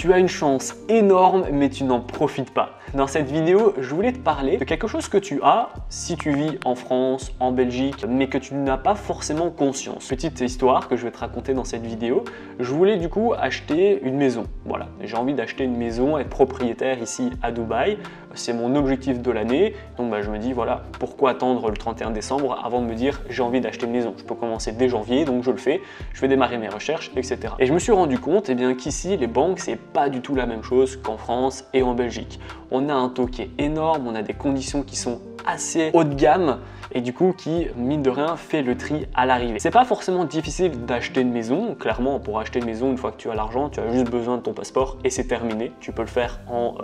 Tu as une chance énorme, mais tu n'en profites pas. Dans cette vidéo, je voulais te parler de quelque chose que tu as si tu vis en France, en Belgique, mais que tu n'as pas forcément conscience. Petite histoire que je vais te raconter dans cette vidéo. Je voulais du coup acheter une maison. Voilà, j'ai envie d'acheter une maison, être propriétaire ici à Dubaï. C'est mon objectif de l'année. Donc je me dis voilà, pourquoi attendre le 31 décembre avant de me dire j'ai envie d'acheter une maison. Je peux commencer dès janvier, donc je le fais. Je vais démarrer mes recherches, etc. Et je me suis rendu compte qu'ici, les banques, c'est pas du tout la même chose qu'en France et en Belgique. On a un taux qui est énorme, on a des conditions qui sont assez haut de gamme et du coup qui, mine de rien, fait le tri à l'arrivée. C'est pas forcément difficile d'acheter une maison. Clairement, pour acheter une maison, une fois que tu as l'argent, tu as juste besoin de ton passeport et c'est terminé. Tu peux le faire en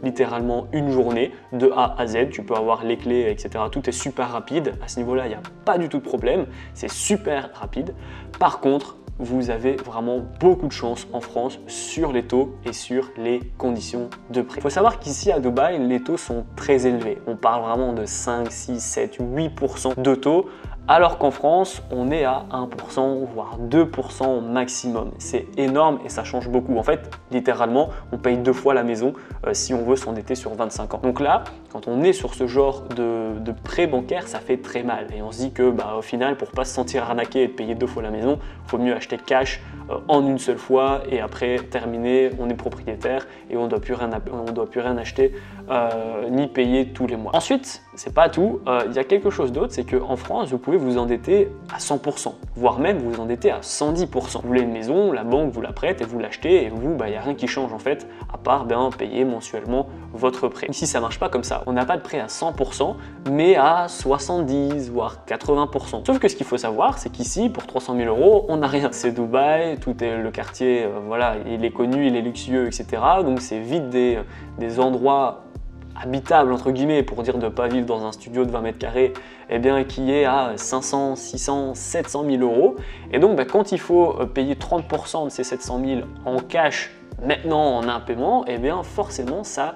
littéralement une journée, de A à Z. Tu peux avoir les clés, etc. Tout est super rapide. À ce niveau-là, il n'y a pas du tout de problème. C'est super rapide. Par contre, vous avez vraiment beaucoup de chance en France sur les taux et sur les conditions de prêt. Il faut savoir qu'ici à Dubaï, les taux sont très élevés. On parle vraiment de 5, 6, 7, 8% de taux, alors qu'en France, on est à 1%, voire 2% maximum. C'est énorme et ça change beaucoup. En fait, littéralement, on paye 2 fois la maison si on veut s'endetter sur 25 ans. Donc là, quand on est sur ce genre de prêt bancaire, ça fait très mal. Et on se dit que au final, pour ne pas se sentir arnaqué et de payer 2 fois la maison, il faut mieux acheter cash en une seule fois et après terminer, on est propriétaire et on ne doit plus rien acheter ni payer tous les mois. Ensuite, c'est pas tout, il y a quelque chose d'autre, c'est qu'en France, vous pouvez vous endetter à 100%, voire même vous endetter à 110%. Vous voulez une maison, la banque vous la prête et vous l'achetez et vous, il n'y a rien qui change en fait, à part payer mensuellement votre prêt. Ici, ça marche pas comme ça. On n'a pas de prêt à 100%, mais à 70, voire 80%. Sauf que ce qu'il faut savoir, c'est qu'ici, pour 300 000 €, on n'a rien. C'est Dubaï, tout est le quartier, voilà, il est connu, il est luxueux, etc. Donc c'est vite des endroits habitable entre guillemets, pour dire de ne pas vivre dans un studio de 20 mètres carrés, qui est à 500, 600, 700 000 €. Et donc quand il faut payer 30% de ces 700 000 en cash maintenant en un paiement, forcément ça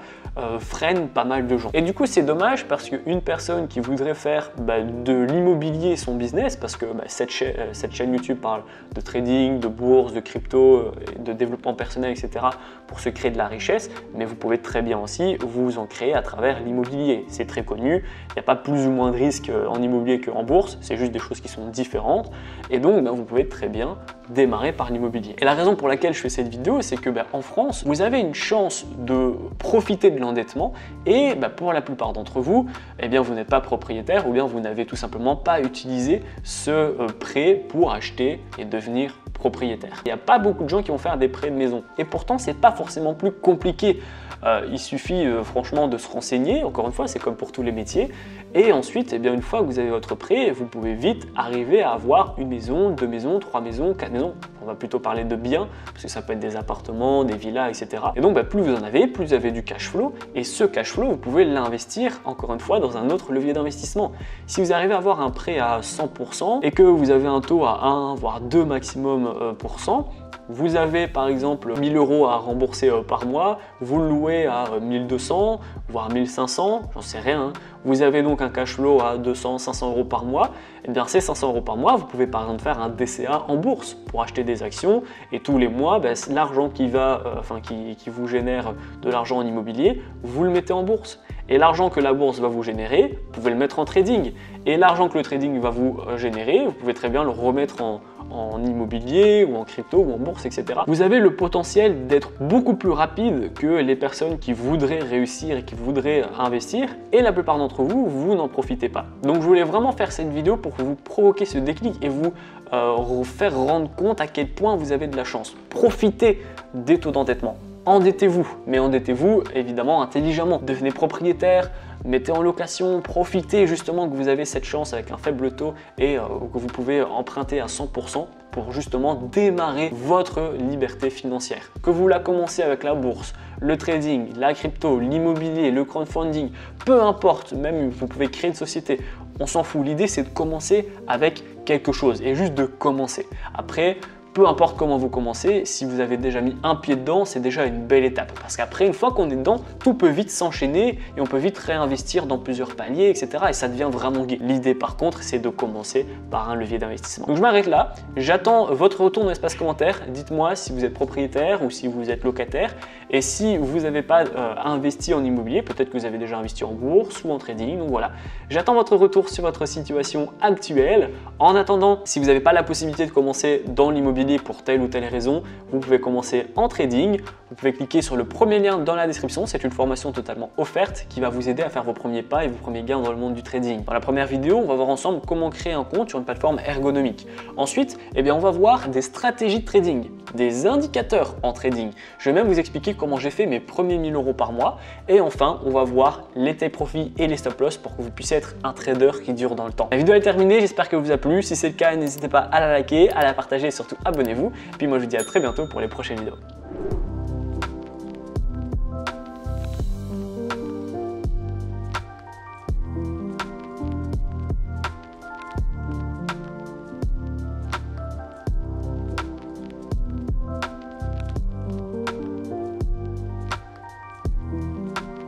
freine pas mal de gens. Et du coup c'est dommage parce qu'une personne qui voudrait faire de l'immobilier son business, parce que cette chaîne YouTube parle de trading, de bourse, de crypto, de développement personnel, etc. pour se créer de la richesse, mais vous pouvez très bien aussi vous en créer à travers l'immobilier. C'est très connu, il n'y a pas plus ou moins de risques en immobilier qu'en bourse, c'est juste des choses qui sont différentes et donc vous pouvez très bien démarrer par l'immobilier. Et la raison pour laquelle je fais cette vidéo, c'est que en France, vous avez une chance de profiter de l'endettement et pour la plupart d'entre vous, vous n'êtes pas propriétaire ou bien vous n'avez tout simplement pas utilisé ce prêt pour acheter et devenir propriétaire. Il n'y a pas beaucoup de gens qui vont faire des prêts de maison et pourtant c'est pas forcément plus compliqué. Il suffit franchement de se renseigner, encore une fois c'est comme pour tous les métiers, et ensuite une fois que vous avez votre prêt, vous pouvez vite arriver à avoir une maison, 2 maisons, 3 maisons, 4 maisons. On va plutôt parler de biens parce que ça peut être des appartements, des villas, etc. Et donc plus vous en avez, plus vous avez du cash flow et ce cash flow vous pouvez l'investir encore une fois dans un autre levier d'investissement. Si vous arrivez à avoir un prêt à 100% et que vous avez un taux à 1 voire 2 maximum %, vous avez par exemple 1000 € à rembourser par mois, vous le louez à 1200 voire 1500, j'en sais rien. Vous avez donc un cash flow à 200, 500 € par mois. Ces 500 € par mois, vous pouvez par exemple faire un DCA en bourse pour acheter des actions et tous les mois, l'argent qui vous génère de l'argent en immobilier, vous le mettez en bourse. Et l'argent que la bourse va vous générer, vous pouvez le mettre en trading. Et l'argent que le trading va vous générer, vous pouvez très bien le remettre en immobilier ou en crypto ou en bourse, etc. Vous avez le potentiel d'être beaucoup plus rapide que les personnes qui voudraient réussir et qui voudraient investir et la plupart d'entre vous, vous n'en profitez pas. Donc je voulais vraiment faire cette vidéo pour vous provoquer ce déclic et vous faire rendre compte à quel point vous avez de la chance. Profitez des taux d'endettement. Endettez-vous, mais endettez-vous évidemment intelligemment. Devenez propriétaire, mettez en location, profitez justement que vous avez cette chance avec un faible taux et que vous pouvez emprunter à 100% pour justement démarrer votre liberté financière. Que vous la commencez avec la bourse, le trading, la crypto, l'immobilier, le crowdfunding, peu importe, même vous pouvez créer une société, on s'en fout. L'idée c'est de commencer avec quelque chose et juste de commencer. Après, peu importe comment vous commencez, si vous avez déjà mis un pied dedans, c'est déjà une belle étape. Parce qu'après, une fois qu'on est dedans, tout peut vite s'enchaîner et on peut vite réinvestir dans plusieurs paliers, etc. Et ça devient vraiment gai. L'idée par contre, c'est de commencer par un levier d'investissement. Donc je m'arrête là, j'attends votre retour dans l'espace commentaire. Dites-moi si vous êtes propriétaire ou si vous êtes locataire. Et si vous n'avez pas investi en immobilier, peut-être que vous avez déjà investi en bourse ou en trading. Donc voilà, j'attends votre retour sur votre situation actuelle. En attendant, si vous n'avez pas la possibilité de commencer dans l'immobilier pour telle ou telle raison, vous pouvez commencer en trading. Vous pouvez cliquer sur le premier lien dans la description. C'est une formation totalement offerte qui va vous aider à faire vos premiers pas et vos premiers gains dans le monde du trading. Dans la première vidéo, on va voir ensemble comment créer un compte sur une plateforme ergonomique. Ensuite, on va voir des stratégies de trading, des indicateurs en trading. Je vais même vous expliquer comment j'ai fait mes premiers 1000 € par mois. Et enfin, on va voir les take profit et les stop loss pour que vous puissiez être un trader qui dure dans le temps. La vidéo est terminée, j'espère qu'elle vous a plu. Si c'est le cas, n'hésitez pas à la liker, à la partager et surtout abonnez-vous. Puis moi, je vous dis à très bientôt pour les prochaines vidéos.